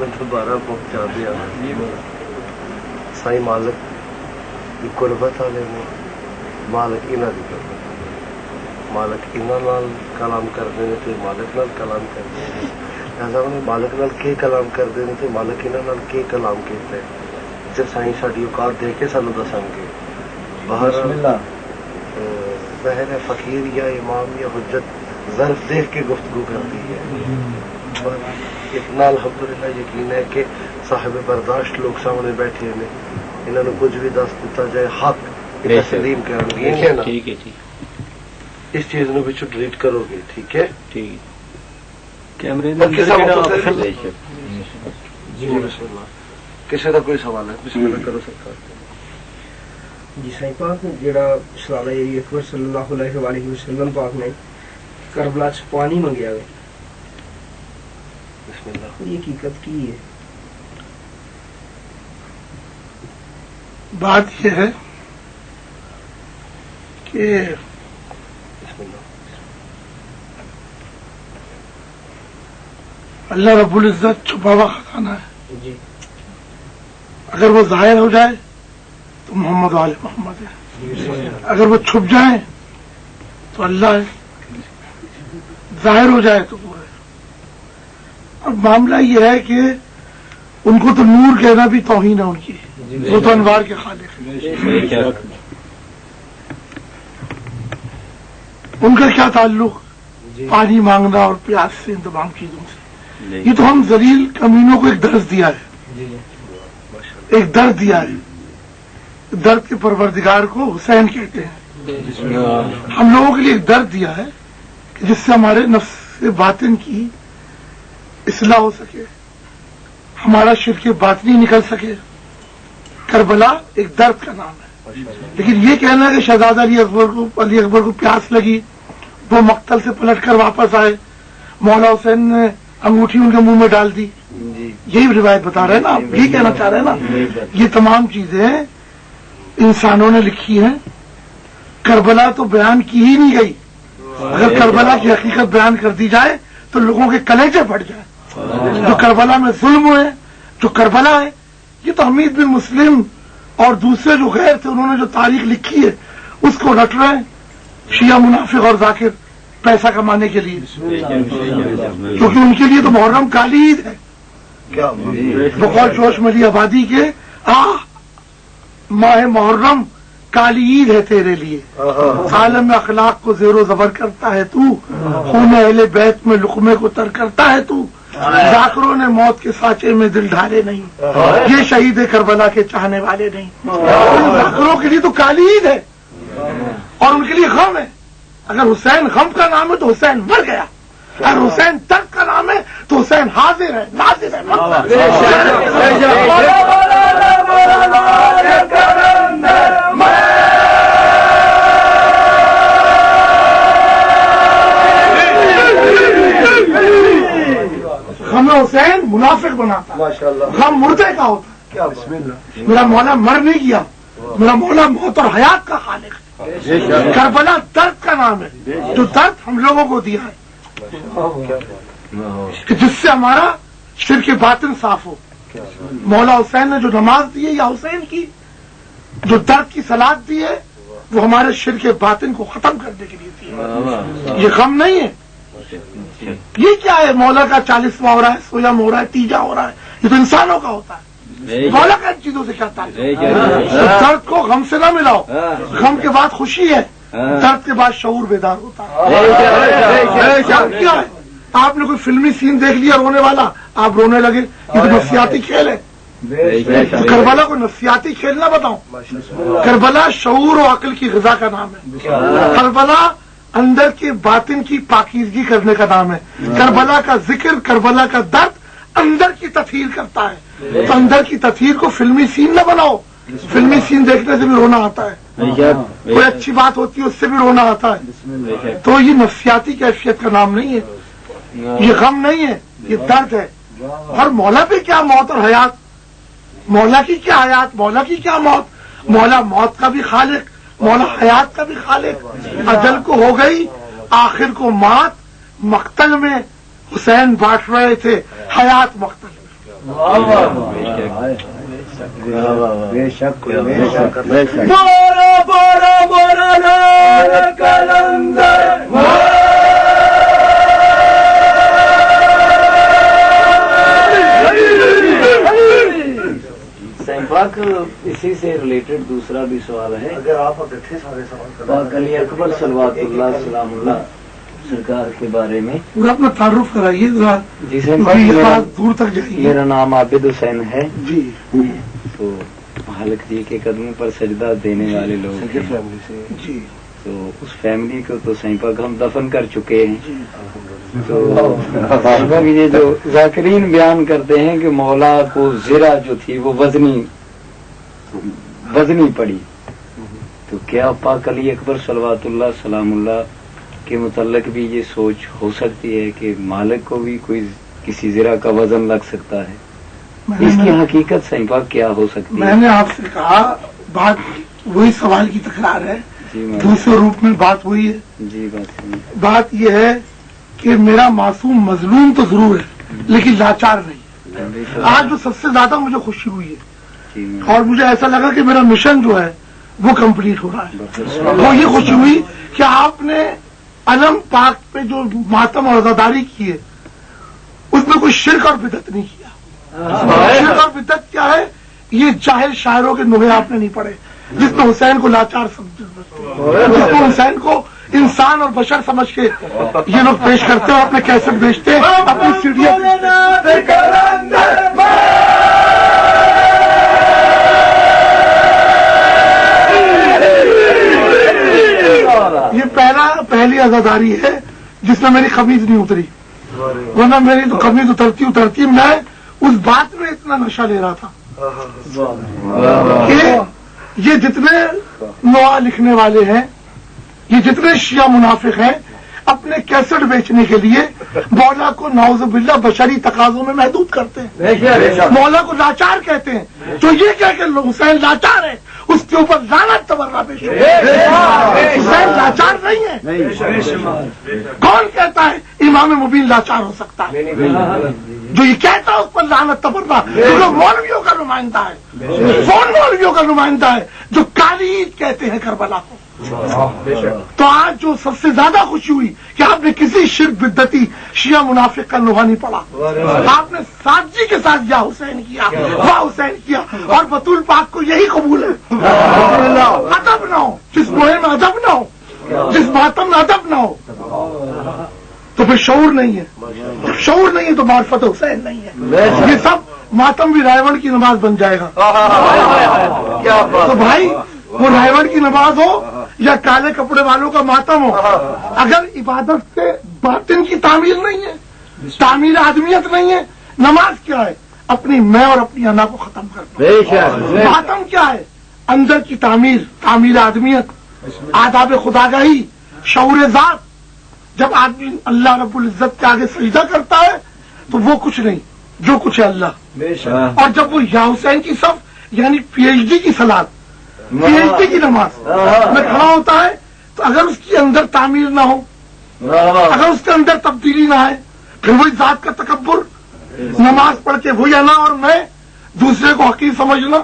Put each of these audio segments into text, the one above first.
میں دوبارہ پہنچا دیا سائی مالک کی قربت والے نے مالک انہاں دی قربت مالک انہاں نال کلام کرتے ہیں تو مالک نال کلام کرتے ہیں لہذا انہیں مالک نال کے کلام کرتے ہیں تو مالک انہاں نال کے کلام کیتے ہیں جب سائیں ساری اوقات دے کے سانو دسن گے باہر بہر فقیر یا امام یا حجت ظرف دیکھ کے گفتگو کرتی ہے اور اتنا الحمدللہ یقین ہے کہ صاحب برداشت لوگ سامنے بیٹھے ہیں انہوں نے کچھ بھی دس دیتا جائے حق تسلیم کریں گے نا اس چیز نو بھی ٹریٹ کرو گے ٹھیک ہے کیمرے جی بسم اللہ کسی کا کوئی سوال ہے بسم اللہ کرو سرکار جی سائیں پاک جڑا سلالہ اکبر صلی اللہ علیہ وآلہ وسلم پاک نے کربلا سے پانی منگیا گیا بسم اللہ یہ حقیقت کی ہے بات یہ ہے کہ بسم اللہ اللہ رب العزت چھپا ہوا خزانہ ہے جی اگر وہ ظاہر ہو جائے تو محمد وآل محمد ہے اگر وہ چھپ جائیں تو اللہ ہے ظاہر ہو جائے تو وہ ہے اب معاملہ یہ ہے کہ ان کو تو نور کہنا بھی توہین ہے ان کی وہ تو انوار کے خالق ہیں ان کا کیا تعلق پانی مانگنا اور پیاس سے ان تمام چیزوں سے یہ تو ہم ذلیل کمینوں کو ایک درس دیا ہے ایک درد دیا ہے درد کے پروردگار کو حسین کہتے ہیں ہم لوگوں کے لیے ایک درد دیا ہے کہ جس سے ہمارے نفس باطن کی اصلاح ہو سکے ہمارا شرک باطنی نکل سکے کربلا ایک درد کا نام ہے لیکن یہ کہنا کہ شہزادہ علی اکبر کو پیاس لگی وہ مقتل سے پلٹ کر واپس آئے مولا حسین نے انگوٹھی ان کے منہ میں ڈال دی یہی روایت بتا رہے ہیں نا آپ یہی کہنا چاہ رہے ہیں نا یہ تمام چیزیں انسانوں نے لکھی ہیں کربلا تو بیان کی ہی نہیں گئی اگر کربلا کی حقیقت بیان کر دی جائے تو لوگوں کے کلیجے پھٹ جائیں جو کربلا میں ظلم ہوئے جو کربلا ہے یہ تو حمید بن مسلم اور دوسرے جو غیر تھے انہوں نے جو تاریخ لکھی ہے اس کو رٹ رہے ہیں شیعہ منافق اور ذاکر پیسہ کمانے کے لیے کیونکہ ان کے لیے تو محرم کالی عید ہے بقول جوش ملی آبادی کے ماہ محرم کالی عید ہے تیرے لیے عالم اخلاق کو زیر و زبر کرتا ہے تو خون اہل بیت میں لقمے کو تر کرتا ہے تو ذاکروں نے موت کے سانچے میں دل ڈھالے نہیں یہ شہید کربلا کے چاہنے والے نہیں ذاکروں کے لیے تو کالی عید ہے اور ان کے لیے غم ہے اگر حسین غم کا نام ہے تو حسین مر گیا اگر حسین ترک کا نام ہے تو حسین حاضر ہے ناظر ہے غم حسین منافق بناتا غم مردے کا ہوتا میرا مولا مر نہیں گیا میرا مولا موت اور حیات کا خالق ہے کربلا درد کا نام ہے جو درد ہم لوگوں کو دیا ہے کہ جس سے ہمارا شرک باطن صاف ہو مولا حسین نے جو نماز دی ہے یا حسین کی جو درد کی سلاد دی ہے وہ ہمارے شرک باطن کو ختم کرنے کے لیے دی ہے یہ غم نہیں ہے یہ کیا ہے مولا کا 40واں ہو رہا ہے 100واں ہو رہا ہے 30واں ہو رہا ہے یہ تو انسانوں کا ہوتا ہے مولا کا ان چیزوں سے کیا تعلق درد کو غم سے نہ ملاؤ غم کے بعد خوشی ہے درد کے بعد شعور بیدار ہوتا ہے کیا ہے آپ نے کوئی فلمی سین دیکھ لیا رونے والا آپ رونے لگے یہ تو نفسیاتی کھیل ہے کربلا کو نفسیاتی کھیل نہ بتاؤں کربلا شعور و عقل کی غذا کا نام ہے کربلا اندر کے باطن کی پاکیزگی کرنے کا نام ہے کربلا کا ذکر کربلا کا درد اندر کی تطہیر کرتا ہے تو اندر کی تطہیر کو فلمی سین نہ بناؤ فلمی سین دیکھنے سے بھی رونا آتا ہے کوئی اچھی بات ہوتی ہے اس سے بھی رونا آتا ہے تو یہ نفسیاتی کیفیت کا نام نہیں ہے یہ غم نہیں ہے یہ درد ہے اور مولا پہ کیا موت اور حیات مولا کی کیا حیات مولا کی کیا موت مولا موت کا بھی خالق مولا حیات کا بھی خالق اجل کو ہو گئی آخر کو مات مقتل میں حسین بانٹ رہے تھے حیات مقتل بے شک پاک اسی سے ریلیٹڈ دوسرا بھی سوال ہے. اگر آپ اکٹھے سارے سوال پاک علی اکبر صلوات اللہ سلام اللہ سرکار کے بارے میں پورا اپنا تعارف کرائیے ذرا. جی دور تک جائیے. میرا نام عابد حسین ہے. جی تو مالک جی کے قدموں پر سجدہ دینے والے لوگ ہیں. فیملی سے. جی تو اس فیملی کو تو صحیح پاک ہم دفن کر چکے ہیں. تو یہ جو ذاکرین بیان کرتے ہیں کہ مولا کو زرہ جو تھی وہ وزنی پڑی. تو کیا پاک علی اکبر صلوات اللہ سلام اللہ کے متعلق بھی یہ سوچ ہو سکتی ہے کہ مالک کو بھی کوئی کسی زرہ کا وزن لگ سکتا ہے؟ اس کی حقیقت صحیح پاک کیا ہو سکتی ہے؟ میں نے آپ سے کہا بات وہی سوال کی تکرار ہے. جی دوسرے روپ میں بات وہی ہے. جی بات یہ ہے کہ میرا معصوم مظلوم تو ضرور ہے لیکن لاچار نہیں. آج جو سب سے زیادہ مجھے خوشی ہوئی ہے اور مجھے ایسا لگا کہ میرا مشن جو ہے وہ کمپلیٹ ہو رہا ہے. وہ یہ خوشی ہوئی کہ آپ نے علم پاک پہ جو ماتم اور عزاداری کی ہے اس میں کوئی شرک اور بدعت نہیں کیا. شرک اور بدعت کیا ہے یہ جاہل شاعروں کے نوحے آپ نے نہیں پڑھے جس میں حسین کو لاچار سمجھتے, جس میں حسین کو انسان اور بشر سمجھ کے یہ لوگ پیش کرتے اور اپنے کیسٹ بیچتے اپنی سیڈیاں. یہ پہلی عزاداری ہے جس میں میری قمیض نہیں اتری, ورنہ میری تو قمیض اترتی میں اس بات میں اتنا نشہ لے رہا تھا کہ یہ جتنے نوا لکھنے والے ہیں, یہ جتنے شیعہ منافق ہیں, اپنے کیسٹ بیچنے کے لیے مولا کو نعوذ باللہ بشری تقاضوں میں محدود کرتے ہیں. مولا کو لاچار کہتے ہیں. جو یہ کہہ کہ حسین لاچار ہے اس کے اوپر لعنت تبرہ پیش ہو. حسین لاچار نہیں ہے. کون کہتا ہے امام مبین لاچار ہو سکتا ہے؟ جو یہ کہتا ہے اس پر لعنت تبرہ. جو مولویوں کا نمائندہ ہے, کون مولویوں کا نمائندہ ہے جو کالی عید کہتے ہیں کربلا کو. تو آج جو سب سے زیادہ خوشی ہوئی کہ آپ نے کسی شرک بدعتی شیعہ منافق کا نوحہ نہیں پڑا. آپ نے سادگی کے ساتھ یا حسین کیا واہ حسین کیا, اور بطول پاک کو یہی قبول ہے. ادب نہ ہو جس موہے میں ادب نہ ہو, جس ماتم میں ادب نہ ہو تو پھر شعور نہیں ہے. شعور نہیں ہے تو معرفت حسین نہیں ہے. یہ سب ماتم بھی رائیوڑ کی نماز بن جائے گا. تو بھائی وہ رائیوڑ کی نماز ہو یا کالے کپڑے والوں کا ماتم ہو, اگر عبادت سے باطن کی تعمیر نہیں ہے, تعمیر آدمیت نہیں ہے, نماز کیا ہے؟ اپنی میں اور اپنی انا کو ختم کرنا. ماتم کیا ہے؟ اندر کی تعمیر آدمیت, آداب خداگاہی, شعور ذات. جب آدمی اللہ رب العزت کے آگے سجدہ کرتا ہے تو وہ کچھ نہیں, جو کچھ ہے اللہ. اور جب وہ یا حسین کی صف یعنی پی ایچ ڈی کی سلاد, پی ایچ ڈی کی نماز میں کھڑا ہوتا ہے تو اگر اس کی اندر تعمیر نہ ہو, اگر اس کے اندر تبدیلی نہ ہے, پھر وہی ذات کا تکبر, نماز پڑھ کے وہی انا اور میں, دوسرے کو حقیر سمجھنا,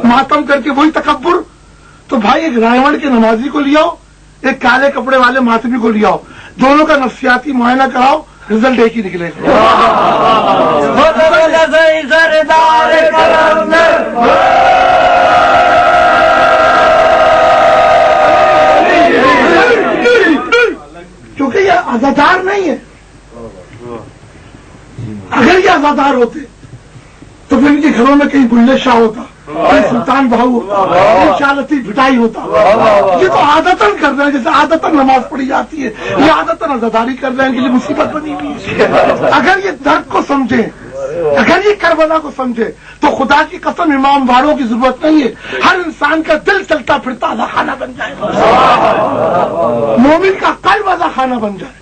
ماتم کر کے وہی تکبر. تو بھائی ایک رائیوڑ کے نمازی کو لے آؤ, ایک کالے کپڑے والے ماتمی کو لے آؤ, دونوں کا نفسیاتی معائنہ کراؤ, رزلٹ ایک ہی نکلے گا. کیونکہ یہ آزادار نہیں ہے. اگر یہ آزادار ہوتے تو پھر ان کے گھروں میں کہیں بلے شاہ ہوتا, کہیں سلطان بہو ہوتا, کہیں شالتی بٹائی ہوتا. یہ تو عادتاً کر رہے ہیں, جیسے عادتاً نماز پڑھی جاتی ہے, یہ عادتاً آزاداری کر رہے ہیں کہ یہ مصیبت بنی ہوئی ہے. اگر یہ درد کو سمجھے, اگر یہ کربلا کو سمجھے تو خدا کی قسم امام واروں کی ضرورت نہیں ہے. ہر انسان کا دل چلتا پھرتا اذا خانہ بن جائے, مومن کا قلب اذا خانہ بن جائے,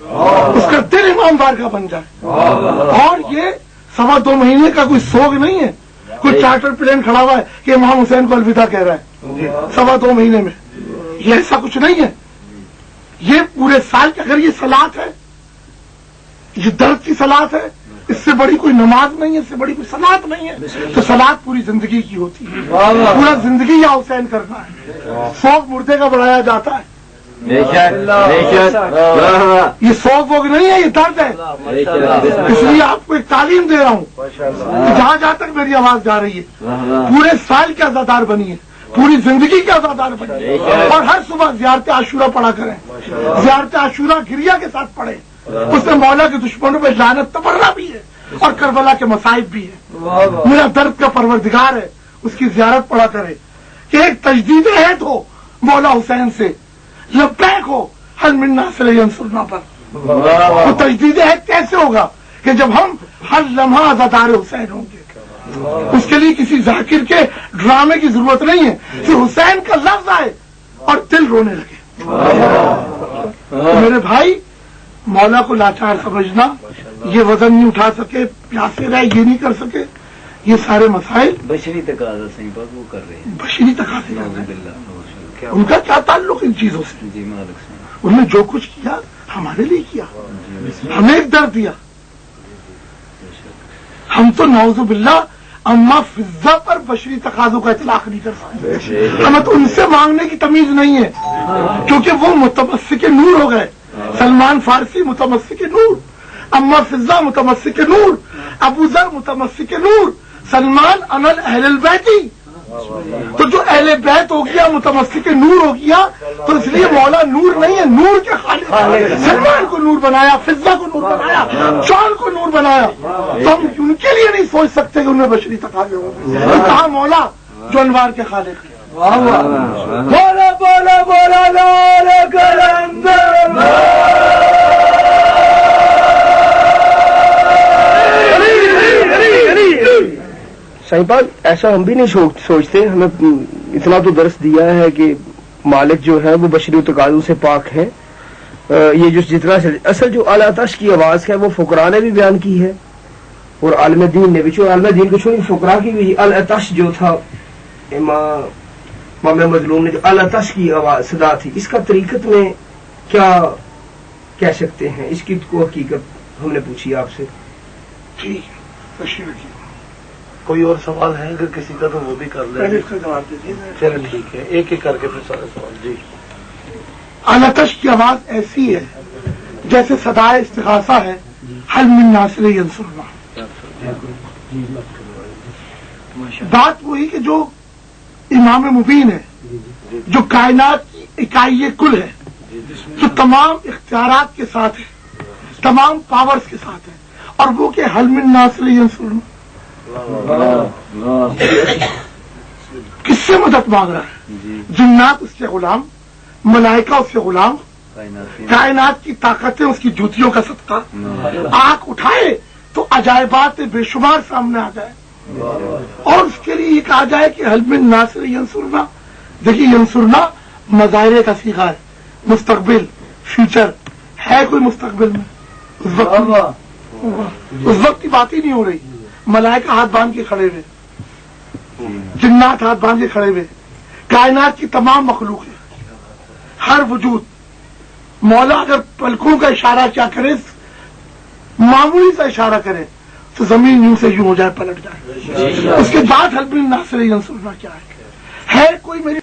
اس کا دل امام وار کا بن جائے. اور یہ 2.25 مہینے کا کوئی سوگ نہیں ہے, کوئی چارٹر پلین کھڑا ہوا ہے کہ امام حسین کو الوداع کہہ رہا ہے 2.25 مہینے میں. یہ ایسا کچھ نہیں ہے. یہ پورے سال کی اگر یہ صلات ہے, یہ درد کی صلات ہے, اس سے بڑی کوئی نماز نہیں ہے، اس سے بڑی کوئی صلاۃ نہیں ہے. تو صلاۃ پوری زندگی کی ہوتی ہے، پورا زندگی یا حسین کرنا ہے. سوگ مردے کا بڑھایا جاتا ہے، یہ سوگ ووگ نہیں ہے، یہ درد ہے. اس لیے آپ کو ایک تعلیم دے رہا ہوں کہ جہاں جہاں تک میری آواز جا رہی ہے پورے سال کے عزادار بنیے، پوری زندگی کے عزادار بنیے، اور ہر صبح زیارت عاشورہ پڑھا کریں. زیارت عاشورہ گریہ کے ساتھ پڑھیں. اس میں مولا کے دشمنوں پہ لعنت تبرہ بھی ہے اور کربلا کے مصائب بھی ہے. میرا درد کا پروردگار ہے، اس کی زیارت پڑھا کرے کہ ایک تجدید عہد ہو مولا حسین سے، لبیک ہو حل من ناصر ینصرنا پر. تو تجدید عہد کیسے ہوگا کہ جب ہم ہر لمحہ عزادار حسین ہوں گے. اس کے لیے کسی ذاکر کے ڈرامے کی ضرورت نہیں ہے کہ حسین کا لفظ آئے اور دل رونے لگے. میرے بھائی، مولا کو لاچار سمجھنا، یہ وزن نہیں اٹھا سکے، پیاسے رہے، یہ نہیں کر سکے، یہ سارے مسائل بشری تقاضا صحیح بات وہ کر رہے ہیں. بشری تقاضے ہیں. ان کا کیا تعلق ان چیزوں سے؟ جی مالک سے انہوں نے جو کچھ کیا ہمارے لیے کیا، ہمیں ایک درد دیا. ہم تو نعوذ باللہ اما فضا پر بشری تقاضوں کا اطلاق نہیں کر سکتے. ہمیں تو ان سے مانگنے کی تمیز نہیں ہے، کیونکہ وہ متمسک نور ہو گئے. سلمان فارسی متمسک نور، اما فضا متمسک نور، ابو ذر متمسک نور، سلمان انل اہل البیتی. تو جو اہل بیت ہو گیا متمسک نور ہو گیا، تو اس لیے مولا نور نہیں ہے، نور کے خالق. سلمان کو نور بنایا، فضا کو نور بنایا، چاند کو نور بنایا. تو ہم ان کے لیے نہیں سوچ سکتے کہ ان میں بشری تقاضے ہوں. کہا مولا جو انوار کے خالق ہے. بولا بولا بولا لال سائیں پاک، ایسا ہم بھی نہیں سوچتے. ہمیں اتنا تو درس دیا ہے کہ مالک جو ہے وہ بشری تقاضوں سے پاک ہے. یہ جو جتنا اصل جو العطش کی آواز ہے وہ فقراء نے بھی بیان کی ہے اور عالم دین نے بھی. عالم دین کو چھوڑی فقراء کی بھی العطش جو تھا امام مظلوم نے جو العطش کی آواز صدا تھی، اس کا طریقت میں کیا کہہ سکتے ہیں؟ اس کی کو حقیقت ہم نے پوچھی آپ سے. ٹھیک ہے، تشریح رکھیے. کوئی اور سوال ہے اگر کسی کا تو وہ بھی کر لیں. پہلے اس کا جواب دیجیے. چلے ٹھیک ہے، ایک ایک کر کے پھر سارے سوال. جی، العطش کی آواز ایسی ہے جیسے صدائے استغاثہ ہے، حل من ناصر ینصرنا. بات وہی کہ جو امام مبین ہے، جو کائنات کی اکائی کل ہے، جو تمام اختیارات کے ساتھ ہے، تمام پاورز کے ساتھ ہے، اور وہ کہ حل من ناصر ینصرنا. کس سے مدد مانگ رہا ہے؟ جنات اس کے غلام، ملائکہ اس کے غلام، کائنات کی طاقتیں اس کی جوتیوں کا صدقہ. آنکھ اٹھائے تو عجائبات بے شمار سامنے آ جائے، اور اس کے لیے یہ کہا جائے کہ حل من ناصر ینصرنا. دیکھیے ینصرنا مظاہرے کا صیغہ ہے، مستقبل، فیوچر ہے. کوئی مستقبل میں اس وقت کی بات ہی نہیں ہو رہی. ملائکہ ہاتھ باندھ کے کھڑے ہوئے، جنات ہاتھ باندھ کے کھڑے ہوئے، کائنات کی تمام مخلوق ہے، ہر وجود. مولا اگر پلکوں کا اشارہ کیا کرے، معمولی سا اشارہ کرے تو زمین یوں سے یوں ہو جائے، پلٹ جائے. اس کے بعد حل من ناصر ینصرنا کیا ہے کوئی میری